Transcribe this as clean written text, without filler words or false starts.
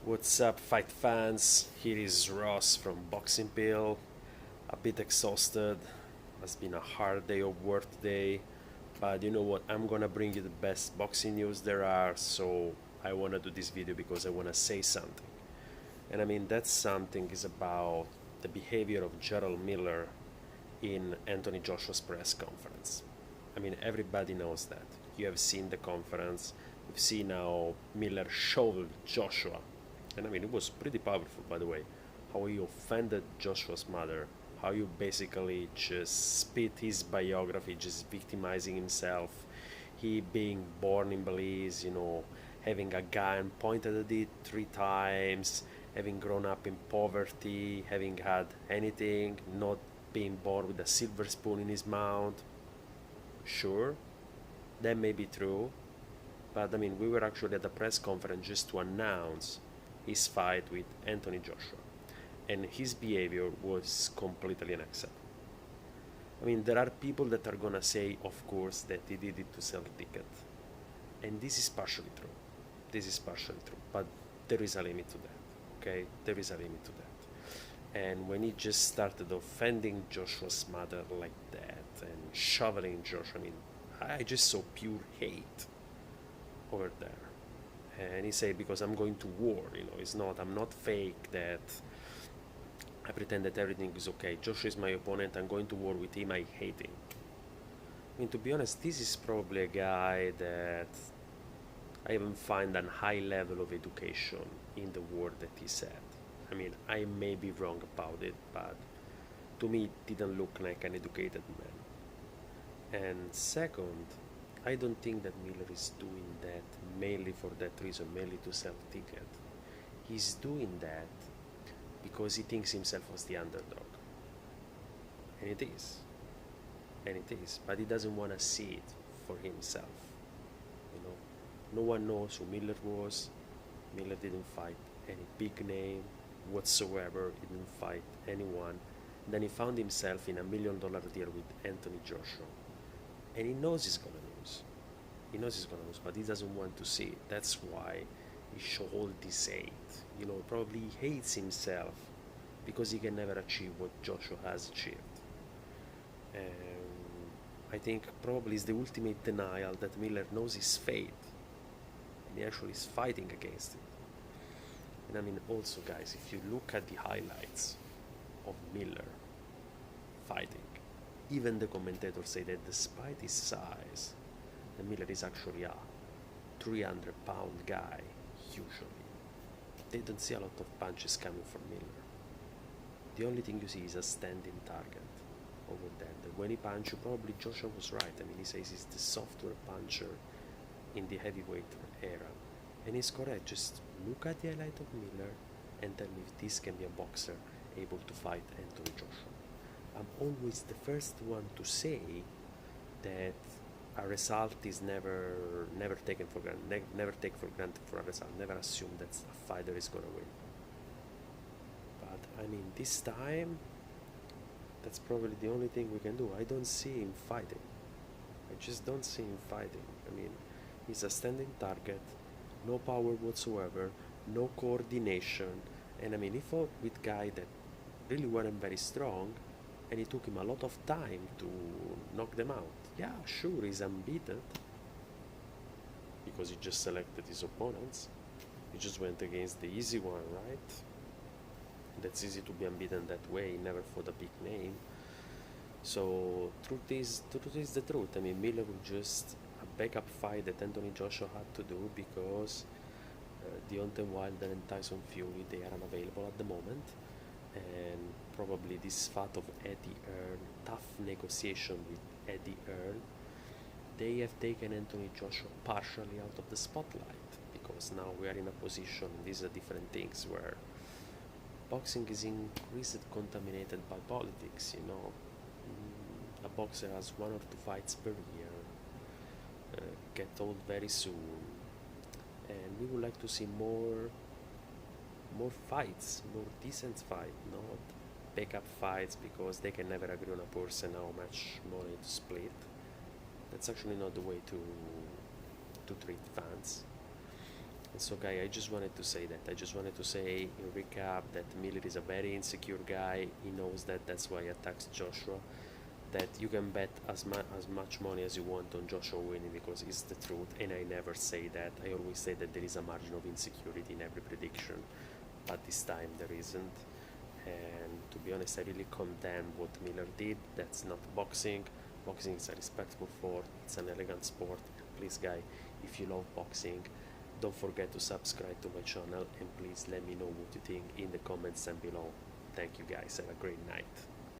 What's up, fight fans? Here is Ross from Boxing Pill. A bit exhausted. It's been a hard day of work today. But you know what? I'm gonna bring you the best boxing news there are. So I wanna do this video because I wanna say something. And I mean, that something is about the behavior of Gerald Miller in Anthony Joshua's press conference. I mean, everybody knows that. You have seen the conference. You've seen how Miller shoveled Joshua. And I mean, it was pretty powerful, by the way. How he offended Joshua's mother. How you basically just spit his biography, just victimizing himself. He being born in Belize, having a gun pointed at it 3 times, having grown up in poverty, having had anything, not being born with a silver spoon in his mouth. Sure, that may be true, but I mean, we were actually at the press conference just to announce his fight with Anthony Joshua, and his behavior was completely unacceptable. I mean, there are people that are gonna say, of course, that he did it to sell ticket, and this is partially true. This is partially true, but there is a limit to that. Okay, there is a limit to that. And when he just started offending Joshua's mother like that and shoveling Joshua, I mean, I just saw pure hate over there. And he said, because I'm going to war, I'm not fake that I pretend that everything is okay. Joshua is my opponent, I'm going to war with him, I hate him. I mean, to be honest, this is probably a guy that I even find a high level of education in the word that he said. I mean, I may be wrong about it, but to me it didn't look like an educated man. And second, I don't think that Miller is doing that mainly for that reason, mainly to sell ticket. He's doing that because he thinks himself as the underdog. And it is. And it is. But he doesn't want to see it for himself. No one knows who Miller was. Miller didn't fight any big name whatsoever. He didn't fight anyone. Then he found himself in $1 million deal with Anthony Joshua. And he knows he's gonna lose. He knows he's gonna lose, but he doesn't want to see it. That's why he showed all this hate. Probably he hates himself because he can never achieve what Joshua has achieved. And I think probably it's the ultimate denial that Miller knows his fate, and he actually is fighting against it. And I mean, also, guys, if you look at the highlights of Miller fighting, even the commentators say that despite his size, Miller is actually a 300-pound guy, usually. They don't see a lot of punches coming from Miller. The only thing you see is a standing target over there. When he punches, probably Joshua was right. I mean, he says he's the software puncher in the heavyweight era. And he's correct. Just look at the highlight of Miller and tell me if this can be a boxer able to fight Anthony Joshua. I'm always the first one to say that a result is never taken for granted. Never take for granted for a result. Never assume that a fighter is gonna win. But I mean, this time, that's probably the only thing we can do. I don't see him fighting. I just don't see him fighting. I mean, he's a standing target, no power whatsoever, no coordination, and I mean, he fought with guys that really weren't very strong, and it took him a lot of time to knock them out. Yeah, sure, he's unbeaten because he just selected his opponents. He just went against the easy one, right? That's easy to be unbeaten that way. He never fought a big name. So truth is the truth. I mean, Miller was just a backup fight that Anthony Joshua had to do because Deontay Wilder and Tyson Fury, they are unavailable at the moment, and probably this fight of Eddie Earn, tough negotiation with Eddie Earn, they have taken Anthony Joshua partially out of the spotlight, because now we are in a position, these are different things, where boxing is increasingly contaminated by politics. A boxer has 1 or 2 fights per year, get old very soon, and we would like to see more fights, more decent fights, not backup fights because they can never agree on a person how much money to split. That's actually not the way to treat fans. And so, guy, I just wanted to say that. I just wanted to say, in recap, that Miller is a very insecure guy. He knows that. That's why he attacks Joshua. That you can bet as much money as you want on Joshua winning because it's the truth. And I never say that. I always say that there is a margin of insecurity in every prediction, but this time there isn't. And to be honest, I really condemn what Miller did. That's not boxing. Boxing is a respectful sport. It's an elegant sport. Please, guy, if you love boxing, don't forget to subscribe to my channel and please let me know what you think in the comments and below. Thank you guys. Have a great night.